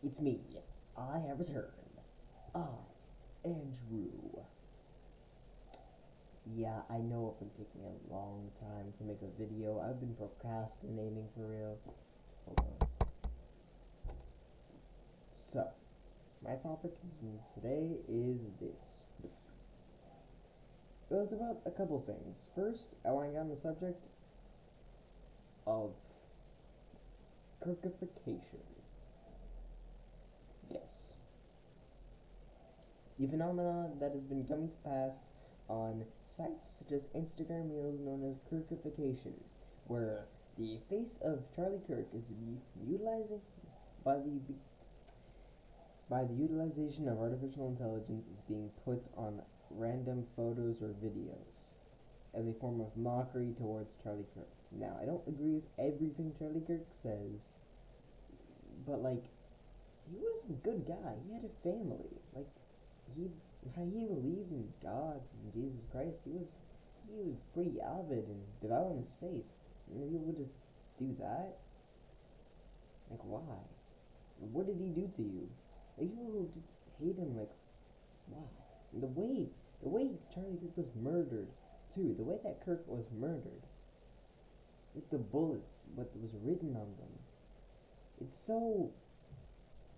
It's me. I have returned. I, Andrew. Yeah, I know it's been taking a long time to make a video. I've been procrastinating for real. Hold on. So, my topic today is this. Well, it's about a couple things. First, I want to get on the subject of Kirkification. Yes. The phenomenon that has been coming to pass on sites such as Instagram Reels known as Kirkification, where the face of Charlie Kirk is utilizing by the utilization of artificial intelligence is being put on random photos or videos as a form of mockery towards Charlie Kirk. Now, I don't agree with everything Charlie Kirk says, but he was a good guy. He had a family. He he believed in God and Jesus Christ. He was pretty avid and devout in his faith. And people would just do that. Why? What did he do to you? People who just hate him, why? And the way Charlie Kirk was murdered, too. The way that Kirk was murdered, with the bullets, what was written on them. It's so.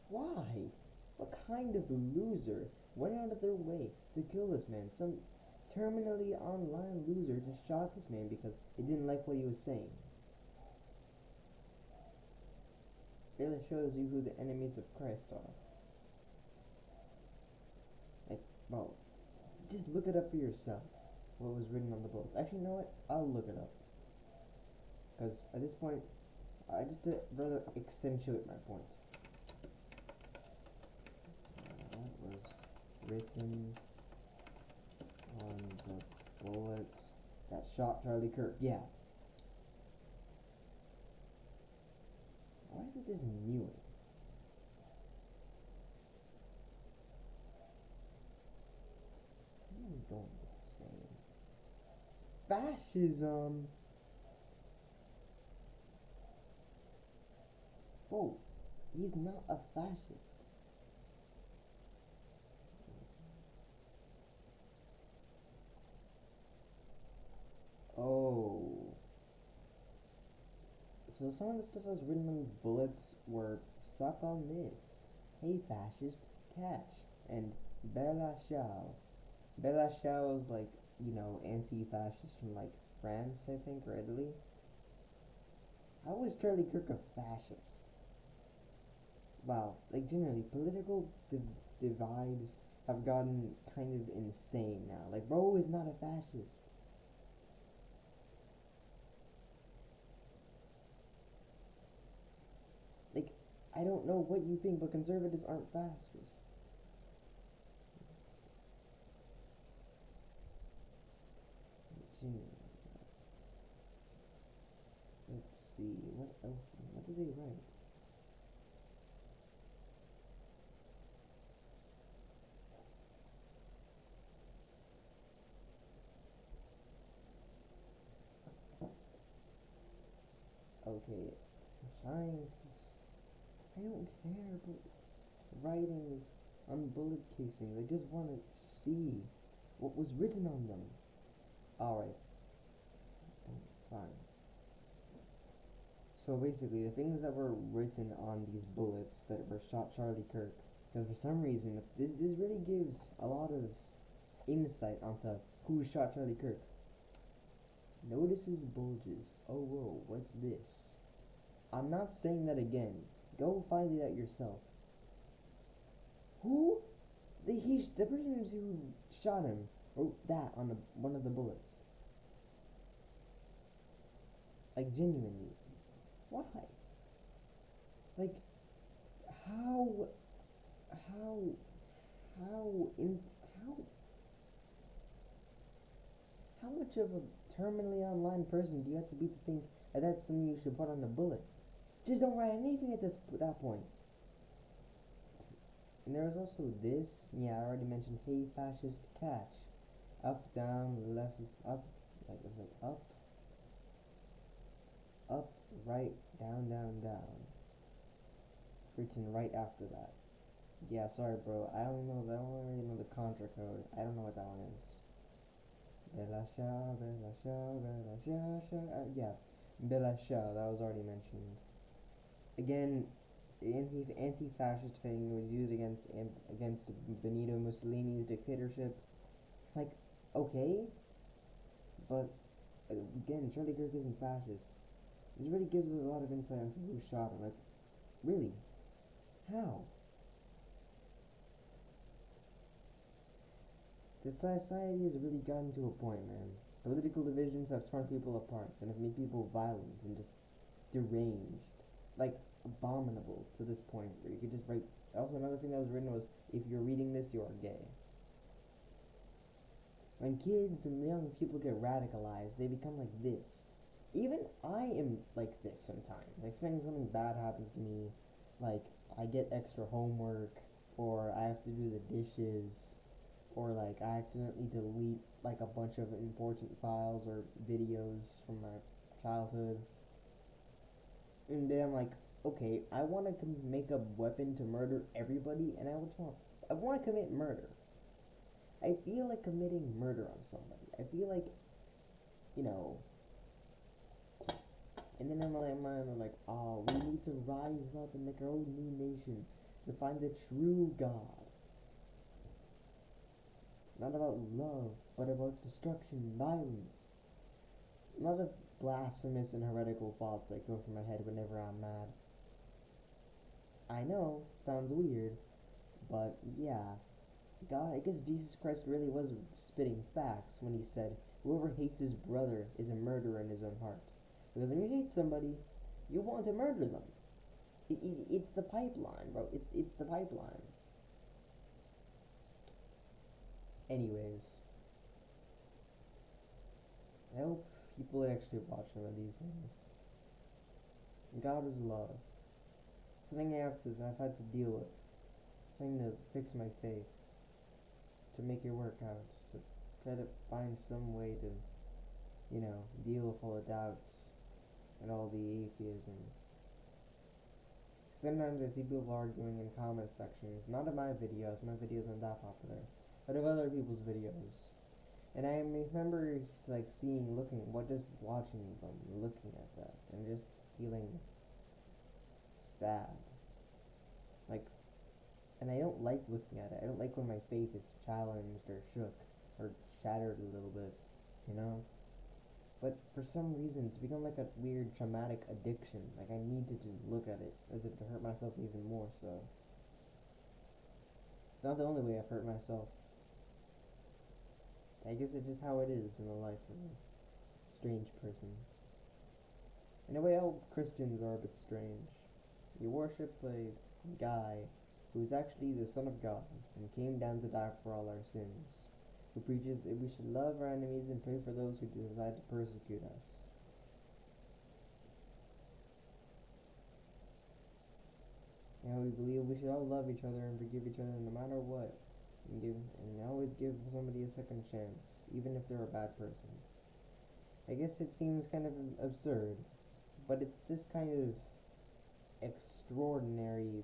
Why? What kind of loser went out of their way to kill this man? Some terminally online loser just shot this man because they didn't like what he was saying. Really shows you who the enemies of Christ are. Well, just look it up for yourself. What was written on the bullets. Actually, you know what? I'll look it up. Because at this point, I just to rather accentuate my point. What was written on the bullets that shot Charlie Kirk? Yeah. Why is it just mewing? I'm going insane. Fascism. Whoa, he's not a fascist. Oh. So some of the stuff that was written on these bullets were suck on this. Hey fascist, catch. And Bella Ciao. Bella Ciao is anti-fascist from France, I think, or Italy. How was Charlie Kirk a fascist? Wow, generally, political divides have gotten kind of insane now. Bro is not a fascist. I don't know what you think, but conservatives aren't fascists. Let's see, what else? What did they write? Okay, scientists. I don't care about writings on bullet casings. I just want to see what was written on them. Alright. Fine. So basically, the things that were written on these bullets that were shot Charlie Kirk, because for some reason, this really gives a lot of insight onto who shot Charlie Kirk. Notices bulges. Oh, whoa, what's this? I'm not saying that again. Go find it out yourself. Who? The person who shot him wrote that on one of the bullets. Genuinely. Why? How how much of a terminally online person do you have to be to think that that's something you should put on the bullet? Just don't write anything at that point. And there was also this. Yeah, I already mentioned. Hey, fascist, catch. Up, down, left, up. Up, up, right, down, down, down. written right after that. Yeah, sorry, bro. I don't know. I don't really know the Contra code. I don't know what that one is. Bella Shah, Bella Shah, Bella Shah, Shah. Yeah, Bella Shah. That was already mentioned. Again, the anti-fascist thing was used against Benito Mussolini's dictatorship. Like, okay, but again, Charlie Kirk isn't fascist. This really gives us a lot of insight into who shot him. Like, really, how? The society has really gotten to a point, man. Political divisions have torn people apart and have made people violent and just deranged. Like, abominable to this point where you could just write. Also, another thing that was written was, if you're reading this, you are gay. When kids and young people get radicalized, they become like this. Even I am like this sometimes. Like, something bad happens to me, like, I get extra homework, or I have to do the dishes, or like I accidentally delete like a bunch of important files or videos from my childhood, and then I'm like, okay, I want to make a weapon to murder everybody, and I want to commit murder. I feel like committing murder on somebody. I feel like, you know, and then in my mind I'm like, oh, we need to rise up and make our own new nation to find the true God. Not about love, but about destruction, violence. A lot of blasphemous and heretical thoughts that go through my head whenever I'm mad. I know, sounds weird, but yeah. God, I guess Jesus Christ really was spitting facts when he said, whoever hates his brother is a murderer in his own heart. Because when you hate somebody, you want to murder them. It's the pipeline, bro. It's the pipeline. Anyways, I hope people actually watch some of these ones. God is love. Something I've had to deal with. Something to fix my faith. To make it work out. To try to find some way to, you know, deal with all the doubts and all the atheism. Sometimes I see people arguing in comment sections, not in my videos aren't that popular, but of other people's videos. And I remember like just watching them, looking at that, and just feeling sad. Like, and I don't like looking at it. I don't like when my faith is challenged or shook or shattered a little bit, you know? But for some reason, it's become like a weird traumatic addiction. Like, I need to just look at it as if to hurt myself even more so. It's not the only way I've hurt myself. I guess it's just how it is in the life of a strange person. In a way, all Christians are a bit strange. You worship a guy who is actually the Son of God and came down to die for all our sins, who preaches that we should love our enemies and pray for those who decide to persecute us. And we believe we should all love each other and forgive each other no matter what, and always give somebody a second chance, even if they're a bad person. I guess it seems kind of absurd, but it's this kind of extraordinary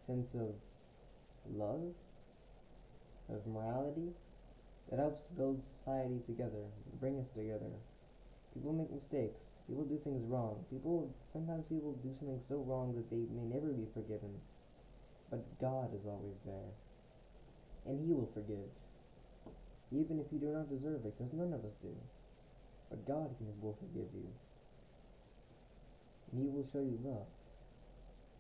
sense of love, of morality, that helps build society together, bring us together. People make mistakes. People do things wrong. Sometimes people do something so wrong that they may never be forgiven. But God is always there. And He will forgive. Even if you do not deserve it, because none of us do. But God will forgive you. And He will show you love.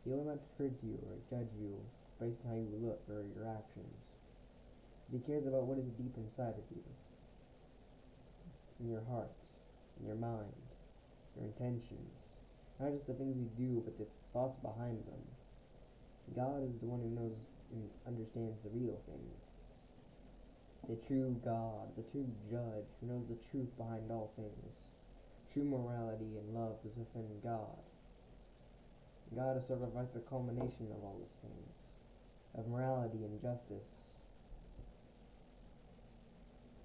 He will not hurt you or judge you based on how you look or your actions. He cares about what is deep inside of you. In your heart, in your mind, your intentions. Not just the things you do, but the thoughts behind them. God is the one who knows and understands the real things. The true God, the true judge, who knows the truth behind all things. True morality and love is within God. God is sort of like the culmination of all these things. Of morality and justice.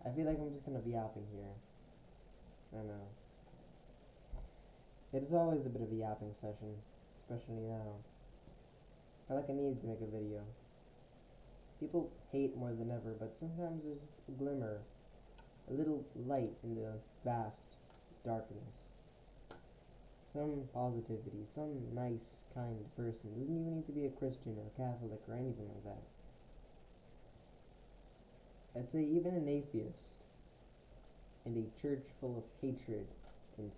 I feel like I'm just kind of yapping here. I know. It is always a bit of a yapping session, especially now. I feel like I needed to make a video. People hate more than ever, but sometimes there's a glimmer, a little light in the vast darkness. Some positivity, some nice, kind person. Doesn't even need to be a Christian or Catholic or anything like that. I'd say even an atheist in a church full of hatred and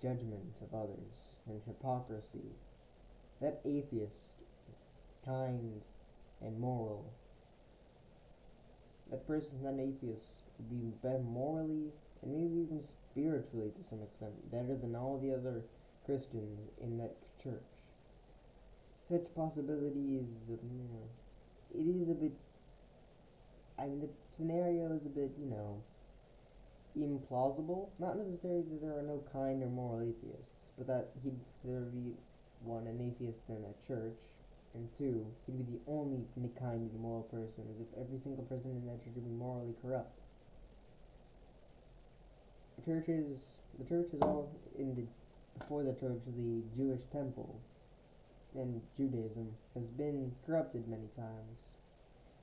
judgment of others and hypocrisy, that atheist, kind and moral, that person, that atheist, would be better morally and maybe even spiritually to some extent better than all the other Christians in that church. Such possibility is, it is a bit, the scenario is a bit, implausible. Not necessarily that there are no kind or moral atheists, but that there would be, one, an atheist in a church, and two, he'd be the only kind and moral person, as if every single person in that church would be morally corrupt. The church is all before the church, the Jewish temple, and Judaism has been corrupted many times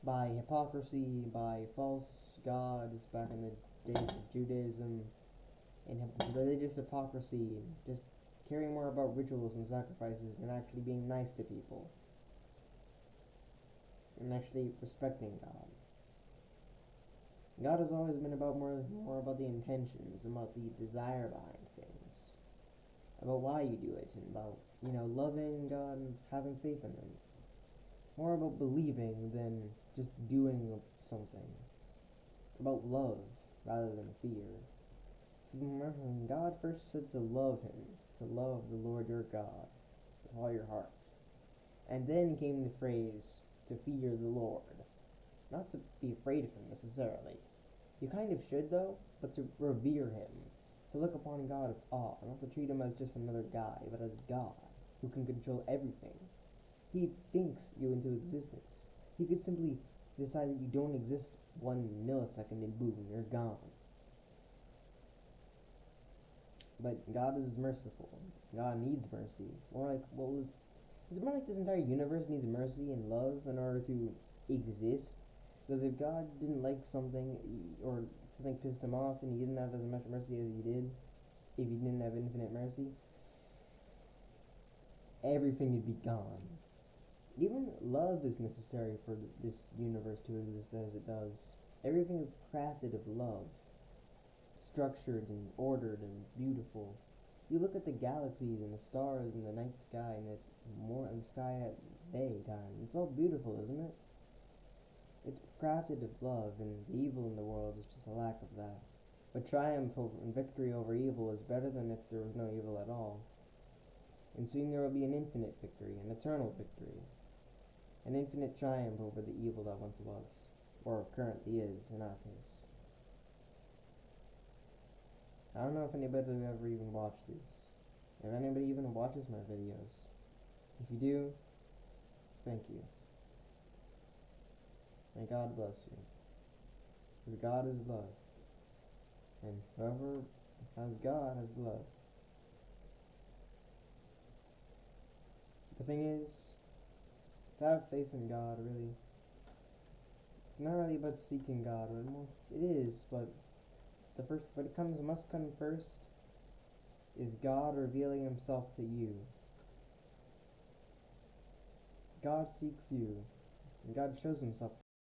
by hypocrisy, by false gods back in the days of Judaism, and religious hypocrisy, and just caring more about rituals and sacrifices than actually being nice to people, and actually respecting God. God has always been about more about the intentions, about the desire behind things, about why you do it, and about, loving God and having faith in Him. More about believing than just doing something. About love rather than fear. Remember, when God first said to love Him, to love the Lord your God with all your heart. And then came the phrase, to fear the Lord. Not to be afraid of Him necessarily. You kind of should though, but to revere Him. To look upon God with awe, not to treat Him as just another guy, but as God, who can control everything. He thinks you into existence. He could simply decide that you don't exist 1 millisecond and boom, you're gone. But God is merciful. God needs mercy. It's more like this entire universe needs mercy and love in order to exist. Because if God didn't like something, or something pissed Him off, and He didn't have as much mercy as He did, if He didn't have infinite mercy, everything would be gone. Even love is necessary for this universe to exist as it does. Everything is crafted of love, structured and ordered and beautiful. You look at the galaxies and the stars in the night sky and the sky at daytime. It's all beautiful, isn't it? It's crafted of love, and the evil in the world is just a lack of that. But triumph and victory over evil is better than if there was no evil at all. And soon there will be an infinite victory, an eternal victory. An infinite triumph over the evil that once was, or currently is, in our case. I don't know if anybody will ever even watch these. If anybody even watches my videos. If you do, thank you. May God bless you. Because God is love. And whoever has God has love. The thing is, to have faith in God, really, it's not really about seeking God. Well, it is, but what must come first is God revealing Himself to you. God seeks you, and God shows Himself